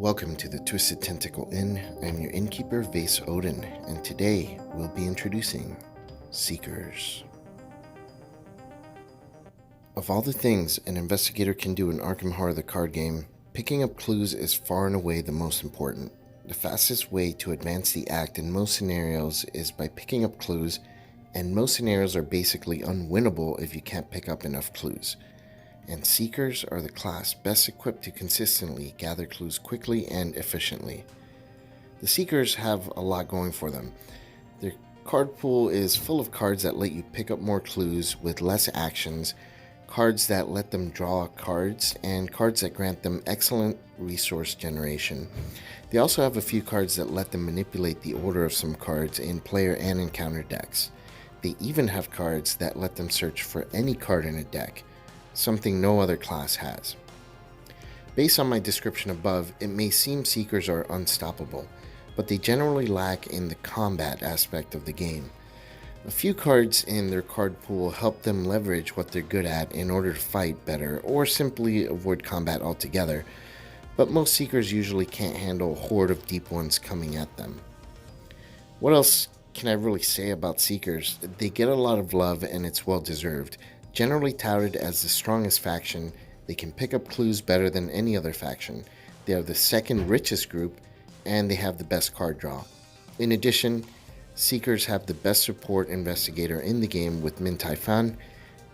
Welcome to the Twisted Tentacle Inn. I'm your innkeeper, Vase Odin, and today we'll be introducing Seekers. Of all the things an investigator can do in Arkham Horror the card game, picking up clues is far and away the most important. The fastest way to advance the act in most scenarios is by picking up clues, and most scenarios are basically unwinnable if you can't pick up enough clues. And Seekers are the class best equipped to consistently gather clues quickly and efficiently. The Seekers have a lot going for them. Their card pool is full of cards that let you pick up more clues with less actions, cards that let them draw cards, and cards that grant them excellent resource generation. They also have a few cards that let them manipulate the order of some cards in player and encounter decks. They even have cards that let them search for any card in a deck, something no other class has. Based on my description above, it may seem Seekers are unstoppable, but they generally lack in the combat aspect of the game. A few cards in their card pool help them leverage what they're good at in order to fight better or simply avoid combat altogether, but most Seekers usually can't handle a horde of deep ones coming at them. What else can I really say about Seekers? They get a lot of love and it's well deserved. Generally touted as the strongest faction, they can pick up clues better than any other faction. They are the second richest group, and they have the best card draw. In addition, Seekers have the best support investigator in the game with Phan,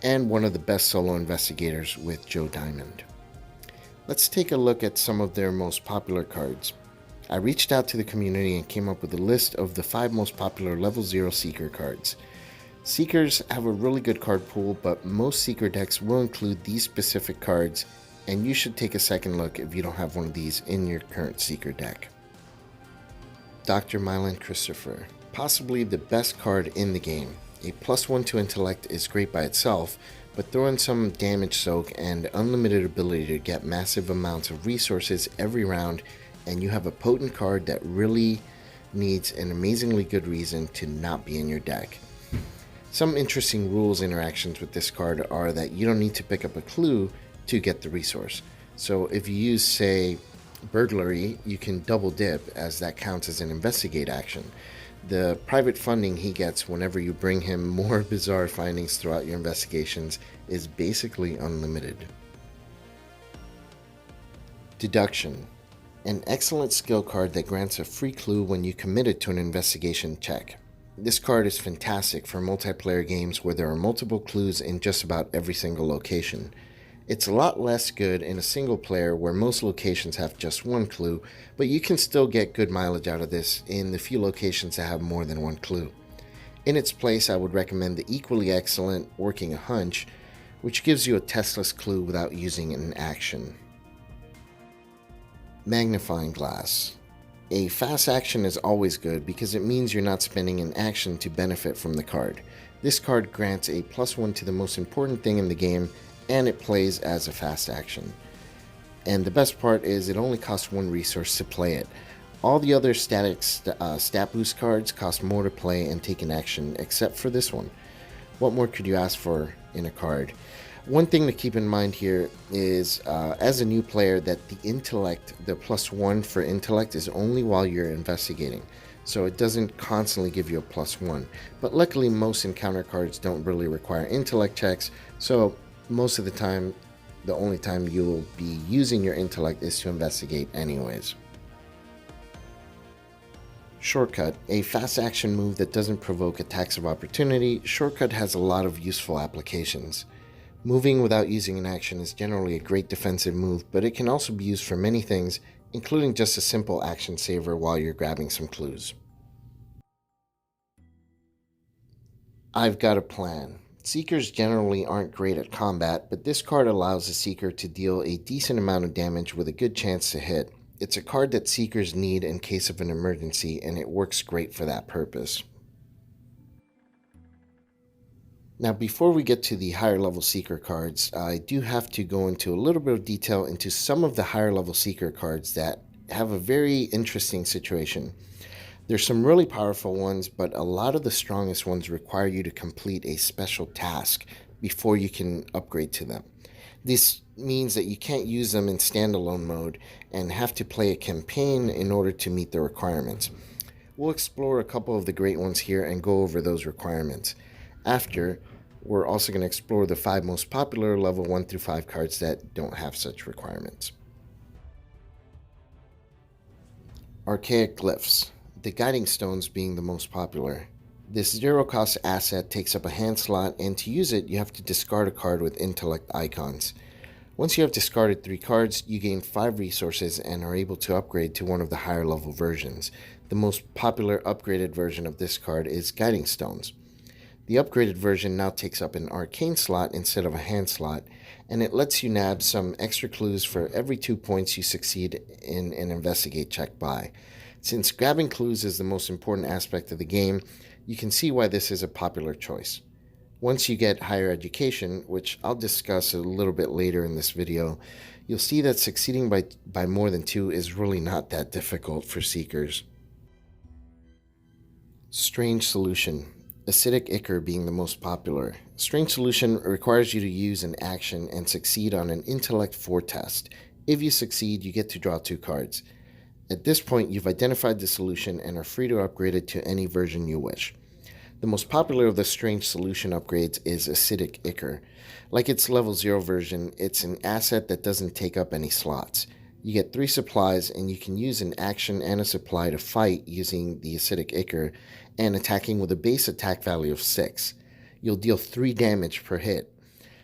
and one of the best solo investigators with Joad. Let's take a look at some of their most popular cards. I reached out to the community and came up with a list of the 5 most popular level 0 Seeker cards. Seekers have a really good card pool, but most Seeker decks will include these specific cards, and you should take a second look if you don't have one of these in your current Seeker deck. Dr. Mylan Christopher, possibly the best card in the game. A +1 to intellect is great by itself, but throw in some damage soak and unlimited ability to get massive amounts of resources every round, and you have a potent card that really needs an amazingly good reason to not be in your deck. Some interesting rules interactions with this card are that you don't need to pick up a clue to get the resource. So if you use, say, burglary, you can double dip, as that counts as an investigate action. The private funding he gets whenever you bring him more bizarre findings throughout your investigations is basically unlimited. Deduction. An excellent skill card that grants a free clue when you commit it to an investigation check. This card is fantastic for multiplayer games where there are multiple clues in just about every single location. It's a lot less good in a single player where most locations have just one clue, but you can still get good mileage out of this in the few locations that have more than one clue. In its place, I would recommend the equally excellent Working a Hunch, which gives you a testless clue without using an action. Magnifying Glass. A fast action is always good because it means you're not spending an action to benefit from the card. This card grants a +1 to the most important thing in the game, and it plays as a fast action. And the best part is it only costs 1 resource to play it. All the other static stat boost cards cost more to play and take an action, except for this one. What more could you ask for in a card? One thing to keep in mind here is, as a new player, that the intellect, the +1 for intellect, is only while you're investigating. So it doesn't constantly give you a +1. But luckily, most encounter cards don't really require intellect checks. So most of the time, the only time you'll be using your intellect is to investigate anyways. Shortcut, a fast action move that doesn't provoke attacks of opportunity. Shortcut has a lot of useful applications. Moving without using an action is generally a great defensive move, but it can also be used for many things, including just a simple action saver while you're grabbing some clues. I've got a plan. Seekers generally aren't great at combat, but this card allows a Seeker to deal a decent amount of damage with a good chance to hit. It's a card that Seekers need in case of an emergency, and it works great for that purpose. Now, before we get to the higher level Seeker cards, I do have to go into a little bit of detail into some of the higher level Seeker cards that have a very interesting situation. There's some really powerful ones, but a lot of the strongest ones require you to complete a special task before you can upgrade to them. This means that you can't use them in standalone mode and have to play a campaign in order to meet the requirements. We'll explore a couple of the great ones here and go over those requirements. After, we're also going to explore the 5 most popular level 1 through 5 cards that don't have such requirements. Archaic Glyphs, the Guiding Stones being the most popular. This zero-cost asset takes up a hand slot, and to use it, you have to discard a card with intellect icons. Once you have discarded 3 cards, you gain 5 resources and are able to upgrade to one of the higher level versions. The most popular upgraded version of this card is Guiding Stones. The upgraded version now takes up an arcane slot instead of a hand slot, and it lets you nab some extra clues for every 2 points you succeed in an investigate check by. Since grabbing clues is the most important aspect of the game, you can see why this is a popular choice. Once you get higher education, which I'll discuss a little bit later in this video, you'll see that succeeding by more than 2 is really not that difficult for seekers. Strange Solution, Acidic Ichor being the most popular. Strange Solution requires you to use an action and succeed on an Intellect 4 test. If you succeed, you get to draw 2 cards. At this point, you've identified the solution and are free to upgrade it to any version you wish. The most popular of the Strange Solution upgrades is Acidic Ichor. Like its level 0 version, it's an asset that doesn't take up any slots. You get 3 supplies, and you can use an action and a supply to fight using the Acidic Ichor and attacking with a base attack value of 6. You'll deal 3 damage per hit.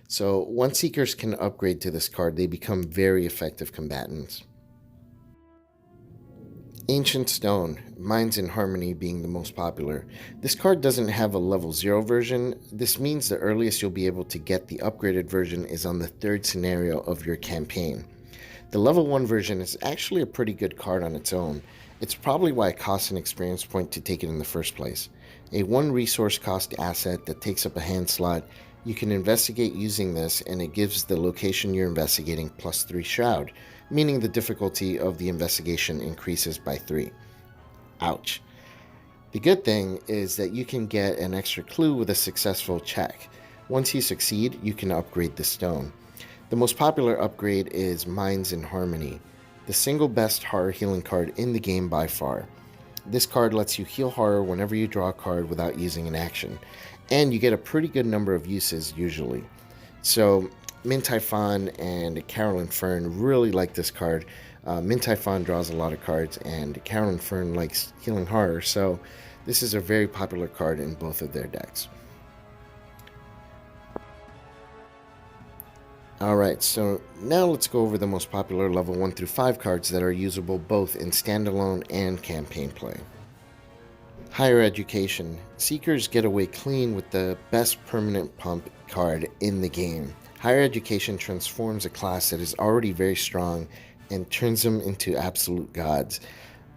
So once Seekers can upgrade to this card, they become very effective combatants. Ancient Stone, Minds in Harmony being the most popular. This card doesn't have a level 0 version. This means the earliest you'll be able to get the upgraded version is on the 3rd scenario of your campaign. The level 1 version is actually a pretty good card on its own. It's probably why it costs an experience point to take it in the first place. A 1 resource cost asset that takes up a hand slot, you can investigate using this, and it gives the location you're investigating plus 3 shroud, meaning the difficulty of the investigation increases by 3. Ouch. The good thing is that you can get an extra clue with a successful check. Once you succeed, you can upgrade the stone. The most popular upgrade is Minds in Harmony, the single best horror healing card in the game by far. This card lets you heal horror whenever you draw a card without using an action, and you get a pretty good number of uses usually. So Phan and Carolyn Fern really like this card. Phan draws a lot of cards, and Carolyn Fern likes healing horror, so this is a very popular card in both of their decks. Alright, so now let's go over the most popular level 1 through 5 cards that are usable both in standalone and campaign play. Higher Education. Seekers get away clean with the best permanent pump card in the game. Higher Education transforms a class that is already very strong and turns them into absolute gods.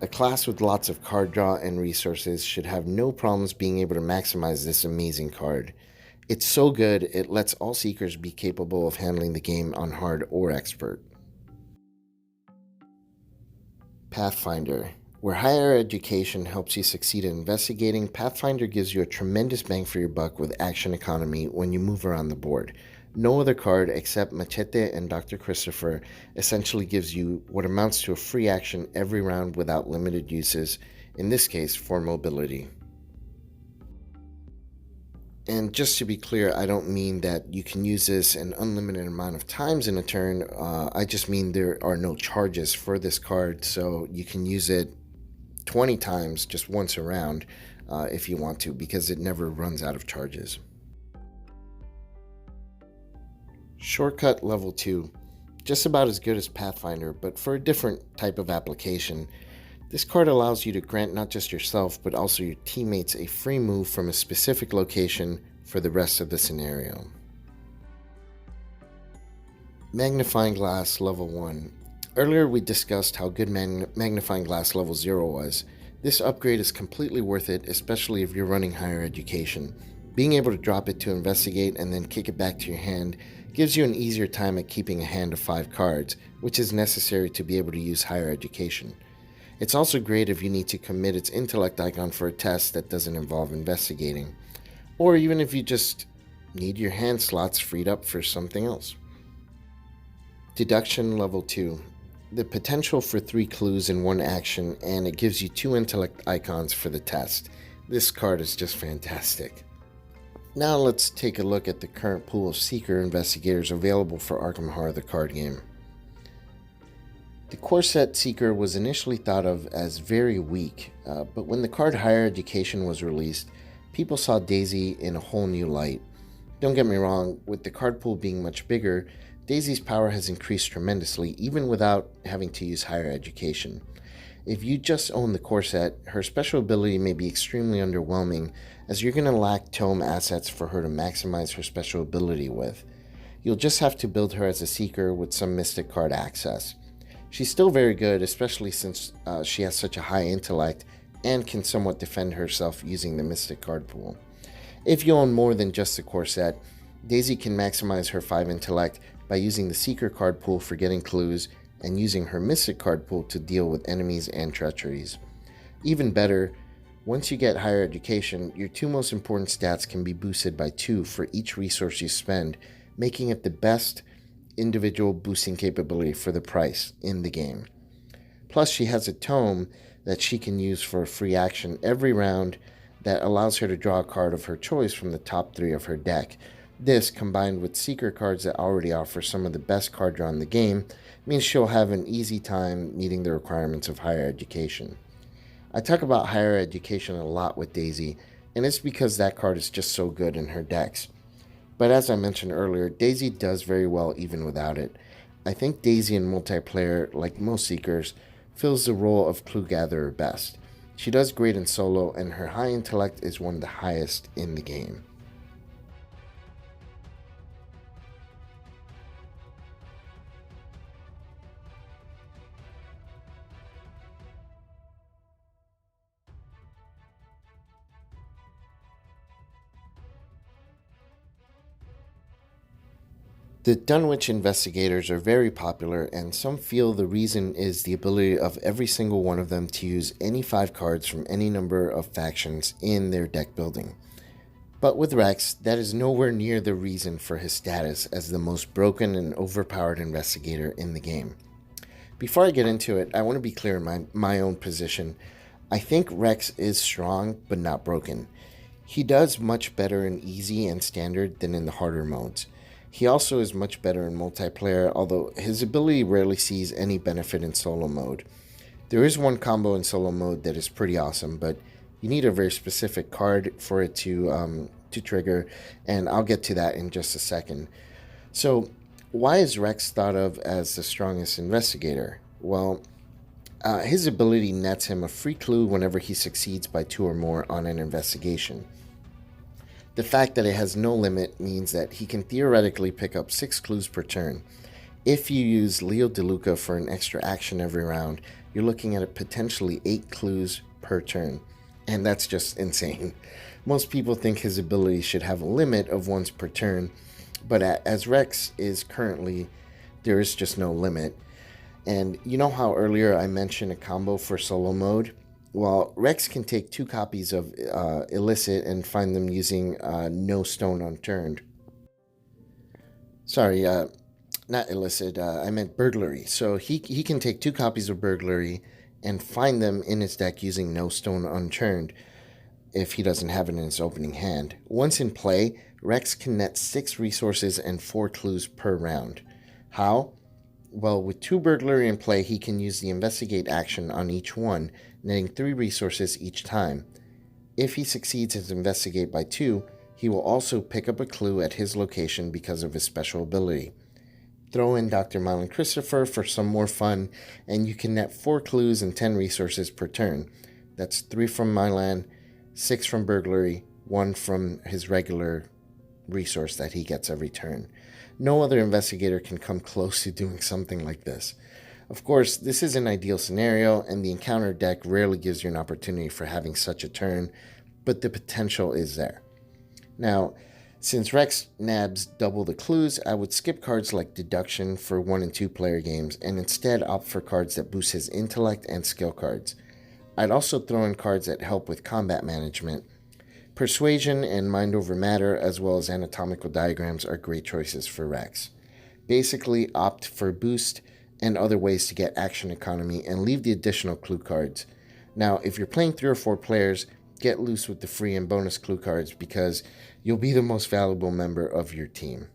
A class with lots of card draw and resources should have no problems being able to maximize this amazing card. It's so good, it lets all Seekers be capable of handling the game on hard or expert. Pathfinder. Where higher education helps you succeed in investigating, Pathfinder gives you a tremendous bang for your buck with action economy when you move around the board. No other card except Machete and Dr. Christopher essentially gives you what amounts to a free action every round without limited uses, in this case for mobility. And just to be clear, I don't mean that you can use this an unlimited amount of times in a turn. I just mean there are no charges for this card, so you can use it 20 times just once around if you want to, because it never runs out of charges. Shortcut Level 2. Just about as good as Pathfinder, but for a different type of application. This card allows you to grant not just yourself, but also your teammates a free move from a specific location for the rest of the scenario. Magnifying Glass Level 1. Earlier we discussed how good Magnifying Glass Level 0 was. This upgrade is completely worth it, especially if you're running higher education. Being able to drop it to investigate and then kick it back to your hand gives you an easier time at keeping a hand of 5 cards, which is necessary to be able to use higher education. It's also great if you need to commit its intellect icon for a test that doesn't involve investigating, or even if you just need your hand slots freed up for something else. Deduction level 2. The potential for 3 clues in one action, and it gives you 2 intellect icons for the test. This card is just fantastic. Now let's take a look at the current pool of Seeker investigators available for Arkham Horror the card game. The core set Seeker was initially thought of as very weak, but when the card Higher Education was released, people saw Daisy in a whole new light. Don't get me wrong, with the card pool being much bigger, Daisy's power has increased tremendously even without having to use Higher Education. If you just own the core set, her special ability may be extremely underwhelming, as you're going to lack tome assets for her to maximize her special ability with. You'll just have to build her as a Seeker with some Mystic card access. She's still very good, especially since she has such a high intellect and can somewhat defend herself using the Mystic card pool. If you own more than just the core set, Daisy can maximize her 5 intellect by using the Seeker card pool for getting clues and using her Mystic card pool to deal with enemies and treacheries. Even better, once you get Higher Education, your 2 most important stats can be boosted by 2 for each resource you spend, making it the best individual boosting capability for the price in the game. Plus, she has a tome that she can use for a free action every round that allows her to draw a card of her choice from the top 3 of her deck. This, combined with Seeker cards that already offer some of the best card draw in the game, means she'll have an easy time meeting the requirements of Higher Education. I talk about Higher Education a lot with Daisy, and it's because that card is just so good in her decks. But as I mentioned earlier, Daisy does very well even without it. I think Daisy in multiplayer, like most Seekers, fills the role of clue gatherer best. She does great in solo, and her high intellect is one of the highest in the game. The Dunwich investigators are very popular, and some feel the reason is the ability of every single one of them to use any 5 cards from any number of factions in their deck building. But with Rex, that is nowhere near the reason for his status as the most broken and overpowered investigator in the game. Before I get into it, I want to be clear in my own position. I think Rex is strong, but not broken. He does much better in easy and standard than in the harder modes. He also is much better in multiplayer, although his ability rarely sees any benefit in solo mode. There is one combo in solo mode that is pretty awesome, but you need a very specific card for it to trigger, and I'll get to that in just a second. So, why is Rex thought of as the strongest investigator? Well, his ability nets him a free clue whenever he succeeds by 2 or more on an investigation. The fact that it has no limit means that he can theoretically pick up 6 clues per turn. If you use Leo DeLuca for an extra action every round, you're looking at potentially 8 clues per turn, and that's just insane. Most people think his ability should have a limit of once per turn, but as Rex is currently, there is just no limit. And you know how earlier I mentioned a combo for solo mode? Well, Rex can take 2 copies of Illicit and find them using No Stone Unturned. Sorry, not Illicit, I meant Burglary. So he can take 2 copies of Burglary and find them in his deck using No Stone Unturned if he doesn't have it in his opening hand. Once in play, Rex can net 6 resources and 4 clues per round. How? Well, with 2 Burglary in play, he can use the Investigate action on each one, netting 3 resources each time. If he succeeds his Investigate by 2, he will also pick up a clue at his location because of his special ability. Throw in Dr. Mylan Christopher for some more fun, and you can net 4 clues and 10 resources per turn. That's 3 from Mylan, 6 from Burglary, 1 from his regular resource that he gets every turn. No other investigator can come close to doing something like this. Of course, this is an ideal scenario, and the encounter deck rarely gives you an opportunity for having such a turn, but the potential is there. Now, since Rex nabs double the clues, I would skip cards like Deduction for 1 and 2 player games, and instead opt for cards that boost his intellect and skill cards. I'd also throw in cards that help with combat management. Persuasion and Mind Over Matter, as well as Anatomical Diagrams, are great choices for Rex. Basically, opt for boost and other ways to get action economy and leave the additional clue cards. Now, if you're playing 3 or 4 players, get loose with the free and bonus clue cards because you'll be the most valuable member of your team.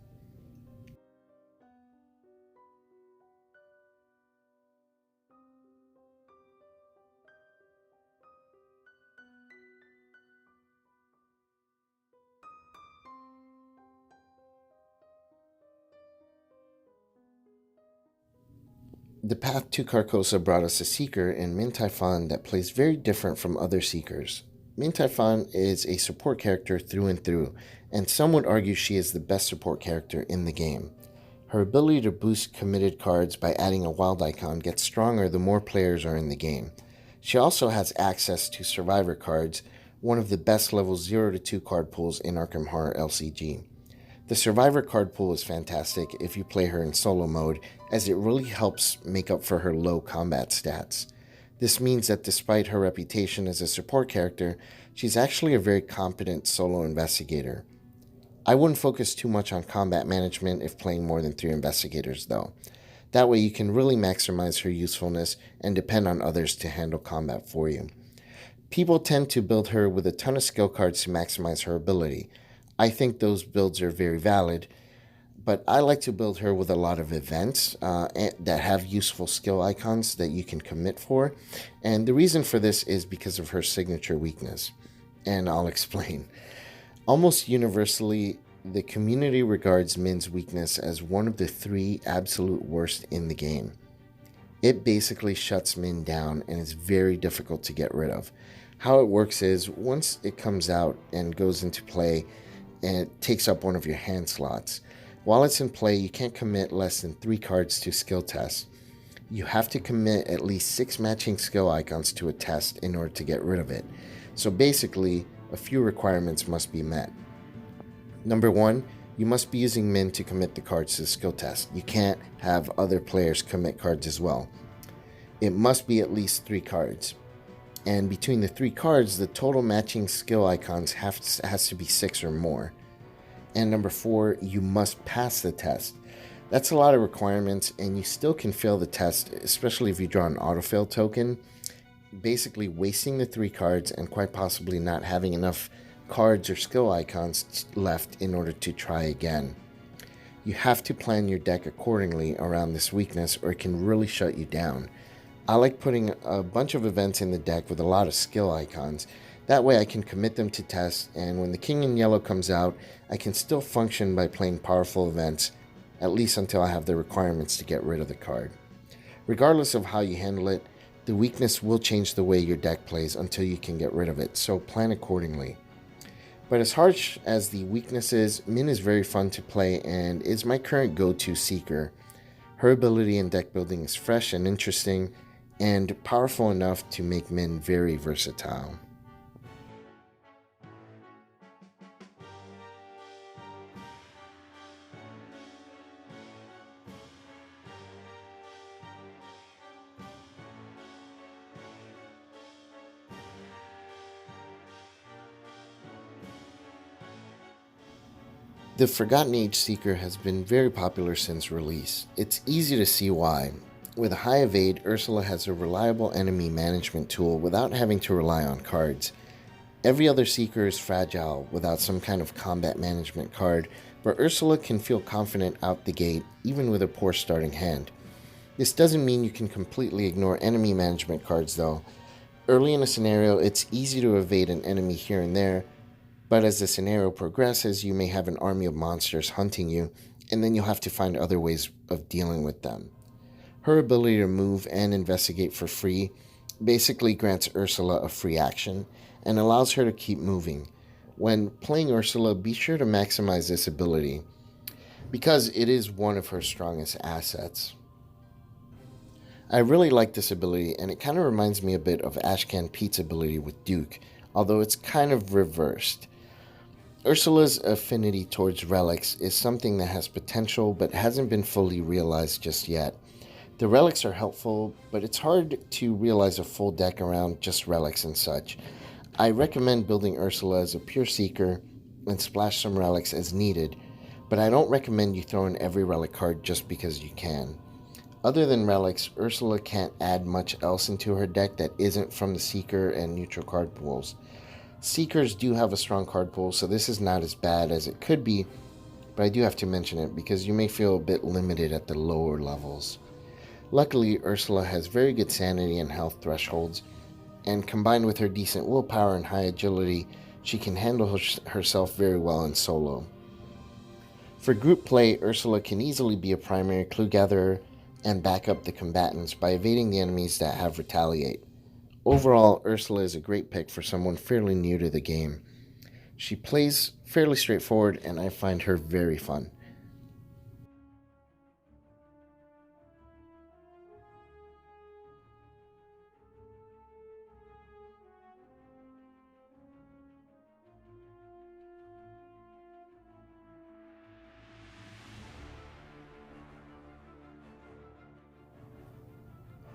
The path to Carcosa brought us a Seeker in Minh that plays very different from other Seekers. Minh is a support character through and through, and some would argue she is the best support character in the game. Her ability to boost committed cards by adding a wild icon gets stronger the more players are in the game. She also has access to Survivor cards, one of the best level 0 to 2 card pools in Arkham Horror LCG. The Survivor card pool is fantastic if you play her in solo mode, as it really helps make up for her low combat stats. This means that despite her reputation as a support character, she's actually a very competent solo investigator. I wouldn't focus too much on combat management if playing more than 3 investigators though. That way you can really maximize her usefulness and depend on others to handle combat for you. People tend to build her with a ton of skill cards to maximize her ability. I think those builds are very valid, but I like to build her with a lot of events that have useful skill icons that you can commit for, and the reason for this is because of her signature weakness, and I'll explain. Almost universally, the community regards Minh's weakness as one of the 3 absolute worst in the game. It basically shuts Minh down and is very difficult to get rid of. How it works is, once it comes out and goes into play, and it takes up one of your hand slots. While it's in play, you can't commit less than 3 cards to skill tests. You have to commit at least 6 matching skill icons to a test in order to get rid of it. So basically, a few requirements must be met. Number 1, you must be using Minh to commit the cards to the skill test. You can't have other players commit cards as well. It must be at least 3 cards. And between the 3 cards, the total matching skill icons has to be 6 or more. And number 4, you must pass the test. That's a lot of requirements, and you still can fail the test, especially if you draw an autofail token, basically wasting the 3 cards and quite possibly not having enough cards or skill icons left in order to try again. You have to plan your deck accordingly around this weakness, or it can really shut you down. I like putting a bunch of events in the deck with a lot of skill icons. That way I can commit them to tests, and when the King in Yellow comes out, I can still function by playing powerful events, at least until I have the requirements to get rid of the card. Regardless of how you handle it, the weakness will change the way your deck plays until you can get rid of it, so plan accordingly. But as harsh as the weakness is, Minh is very fun to play and is my current go-to Seeker. Her ability in deck building is fresh and interesting, and powerful enough to make Minh very versatile. The Forgotten Age Seeker has been very popular since release. It's easy to see why. With a high evade, Ursula has a reliable enemy management tool without having to rely on cards. Every other Seeker is fragile without some kind of combat management card, but Ursula can feel confident out the gate even with a poor starting hand. This doesn't mean you can completely ignore enemy management cards though. Early in a scenario, it's easy to evade an enemy here and there, but as the scenario progresses, you may have an army of monsters hunting you, and then you'll have to find other ways of dealing with them. Her ability to move and investigate for free basically grants Ursula a free action and allows her to keep moving. When playing Ursula, be sure to maximize this ability because it is one of her strongest assets. I really like this ability, and it kind of reminds me a bit of Ashcan Pete's ability with Duke, although it's kind of reversed. Ursula's affinity towards relics is something that has potential but hasn't been fully realized just yet. The relics are helpful, but it's hard to realize a full deck around just relics and such. I recommend building Ursula as a pure Seeker and splash some relics as needed, but I don't recommend you throw in every relic card just because you can. Other than relics, Ursula can't add much else into her deck that isn't from the Seeker and neutral card pools. Seekers do have a strong card pool, so this is not as bad as it could be, but I do have to mention it because you may feel a bit limited at the lower levels. Luckily, Ursula has very good sanity and health thresholds, and combined with her decent willpower and high agility, she can handle herself very well in solo. For group play, Ursula can easily be a primary clue gatherer and back up the combatants by evading the enemies that have retaliate. Overall, Ursula is a great pick for someone fairly new to the game. She plays fairly straightforward, and I find her very fun.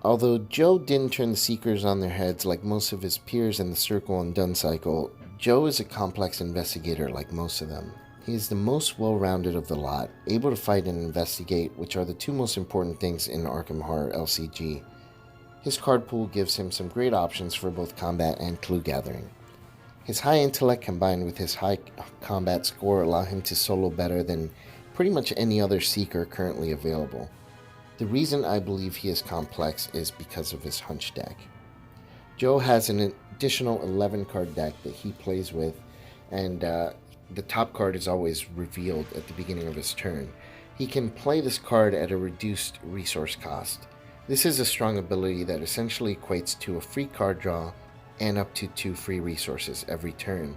Although Joad didn't turn the Seekers on their heads like most of his peers in the Circle and Dun cycle, Joe is a complex investigator like most of them. He is the most well-rounded of the lot, able to fight and investigate, which are the two most important things in Arkham Horror LCG. His card pool gives him some great options for both combat and clue gathering. His high intellect combined with his high combat score allow him to solo better than pretty much any other Seeker currently available. The reason I believe he is complex is because of his hunch deck. Joe has an additional 11 card deck that he plays with, and the top card is always revealed at the beginning of his turn. He can play this card at a reduced resource cost. This is a strong ability that essentially equates to a free card draw and up to 2 free resources every turn.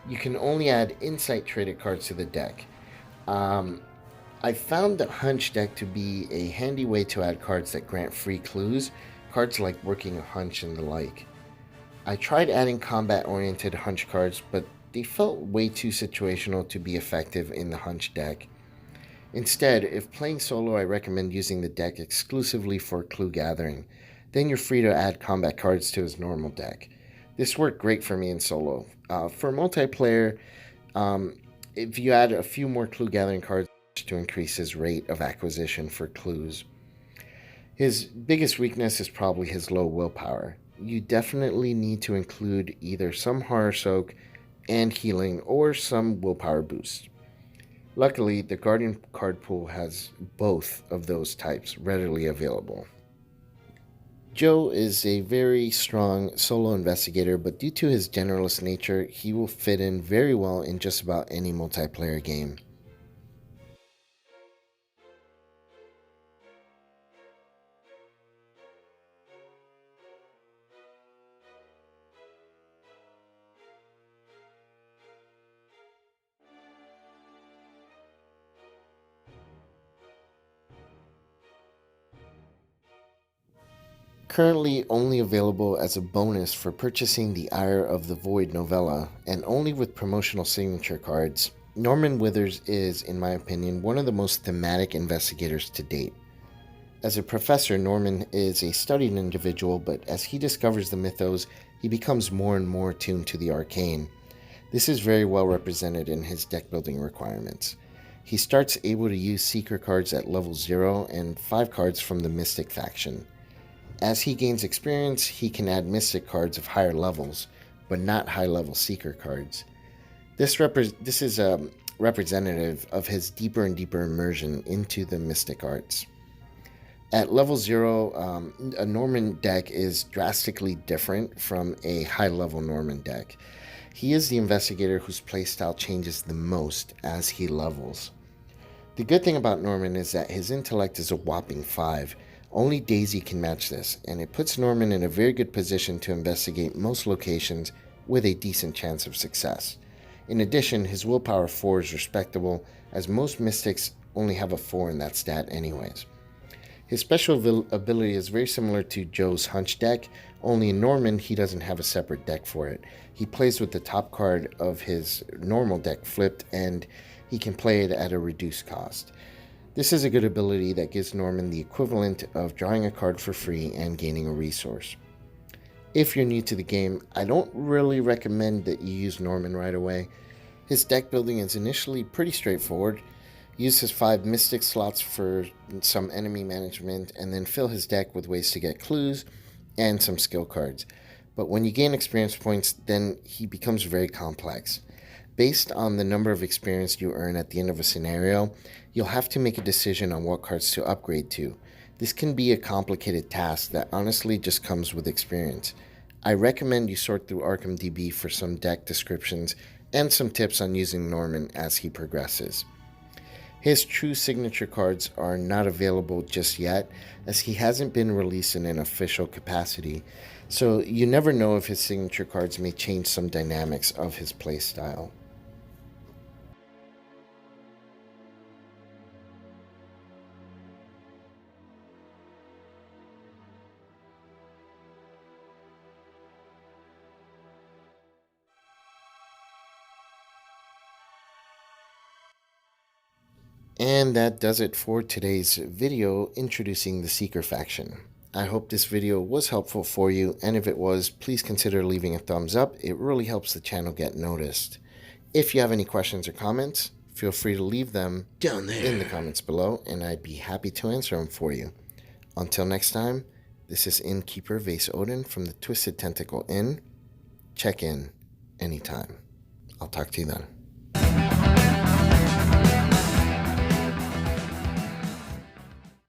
You can only add insight traded cards to the deck. I found the hunch deck to be a handy way to add cards that grant free clues, cards like Working a Hunch and the like. I tried adding combat-oriented hunch cards, but they felt way too situational to be effective in the hunch deck. Instead, if playing solo, I recommend using the deck exclusively for clue gathering. Then you're free to add combat cards to his normal deck. This worked great for me in solo. For multiplayer, if you add a few more clue gathering cards to increase his rate of acquisition for clues. His biggest weakness is probably his low willpower. You definitely need to include either some Horror Soak and healing or some willpower boost. Luckily, the Guardian card pool has both of those types readily available. Joe is a very strong solo investigator, but due to his generalist nature, he will fit in very well in just about any multiplayer game. Currently only available as a bonus for purchasing the Ire of the Void novella, and only with promotional signature cards, Norman Withers is, in my opinion, one of the most thematic investigators to date. As a professor, Norman is a studied individual, but as he discovers the mythos, he becomes more and more attuned to the arcane. This is very well represented in his deck building requirements. He starts able to use Seeker cards at level 0 and 5 cards from the Mystic faction. As he gains experience, he can add Mystic cards of higher levels, but not high-level Seeker cards. This is representative of his deeper and deeper immersion into the Mystic arts. At level 0, a Norman deck is drastically different from a high-level Norman deck. He is the investigator whose playstyle changes the most as he levels. The good thing about Norman is that his intellect is a whopping 5. Only Daisy can match this, and it puts Norman in a very good position to investigate most locations with a decent chance of success. In addition, his willpower 4 is respectable, as most mystics only have a 4 in that stat anyways. His special ability is very similar to Joe's hunch deck, only in Norman he doesn't have a separate deck for it. He plays with the top card of his normal deck flipped, and he can play it at a reduced cost. This is a good ability that gives Norman the equivalent of drawing a card for free and gaining a resource. If you're new to the game, I don't really recommend that you use Norman right away. His deck building is initially pretty straightforward. use his 5 mystic slots for some enemy management, and then fill his deck with ways to get clues and some skill cards. But when you gain experience points, then he becomes very complex. Based on the number of experience you earn at the end of a scenario, you'll have to make a decision on what cards to upgrade to. This can be a complicated task that honestly just comes with experience. I recommend you sort through Arkham DB for some deck descriptions and some tips on using Norman as he progresses. His true signature cards are not available just yet, as he hasn't been released in an official capacity, so you never know if his signature cards may change some dynamics of his playstyle. And that does it for today's video introducing the Seeker faction. I hope this video was helpful for you, and if it was, please consider leaving a thumbs up. It really helps the channel get noticed. If you have any questions or comments, feel free to leave them down there in the comments below, and I'd be happy to answer them for you. Until next time, this is Innkeeper Vase Odin from the Twisted Tentacle Inn. Check in anytime. I'll talk to you then.